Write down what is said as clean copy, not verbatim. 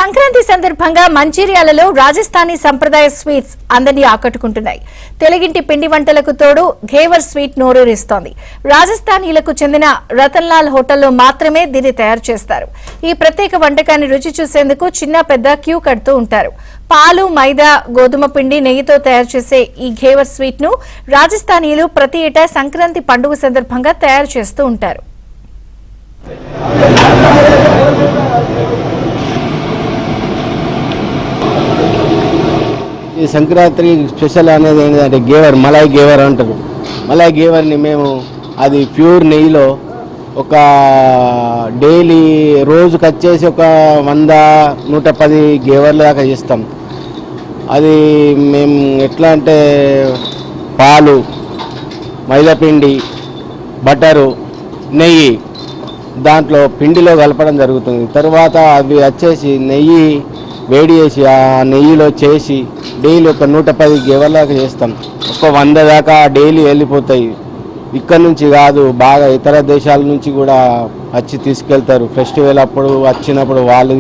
సంక్రాంతి సందర్భంగా మంచిర్యాలలో రాజస్థానీ సంప్రదాయ స్వీట్స్ అందరినీ ఆకట్టుకుంటున్నాయి. తెలుగింటి పిండి వంటలకు తోడు ఘేవర్ స్వీట్ నోరూరిస్తోంది. రాజస్థానీలకు చెందిన రతన్లాల్ హోటల్లో మాత్రమే దీన్ని తయారు చేస్తారు. ఈ ప్రత్యేక వంటకాన్ని రుచి చూసేందుకు చిన్న పెద్ద క్యూ కడుతూ ఉంటారు. పాలు, మైదా, గోధుమ పిండి, నెయ్యితో తయారు చేసే ఈ ఘేవర్ స్వీట్ ను రాజస్థానీయులు ప్రతి ఏటా సంక్రాంతి పండుగ సందర్భంగా తయారు చేస్తూ ఉంటారు. ఈ సంక్రాంతి స్పెషల్ అనేది ఏంటంటే గేవర్, మలాయ్ గేవర్ అంటారు. మలాయ్ గేవర్ని మేము అది ప్యూర్ నెయ్యిలో ఒక డైలీ రోజుకి వచ్చేసి ఒక 100-110 గేవర్ల దాకా చేస్తాం. అది మేము ఎట్లా అంటే పాలు, మైదాపిండి, బటరు, నెయ్యి దాంట్లో పిండిలో కలపడం జరుగుతుంది. తర్వాత అవి వచ్చేసి నెయ్యి వేడి చేసి ఆ నెయ్యిలో చేసి డైలీ ఒక 110 గేవర్లాగా చేస్తాం. ఒక 100 దాకా డైలీ వెళ్ళిపోతాయి. ఇక్కడ నుంచి కాదు, బాగా ఇతర దేశాల నుంచి కూడా వచ్చి తీసుకెళ్తారు. ఫెస్టివల్ అప్పుడు వచ్చినప్పుడు వాళ్ళు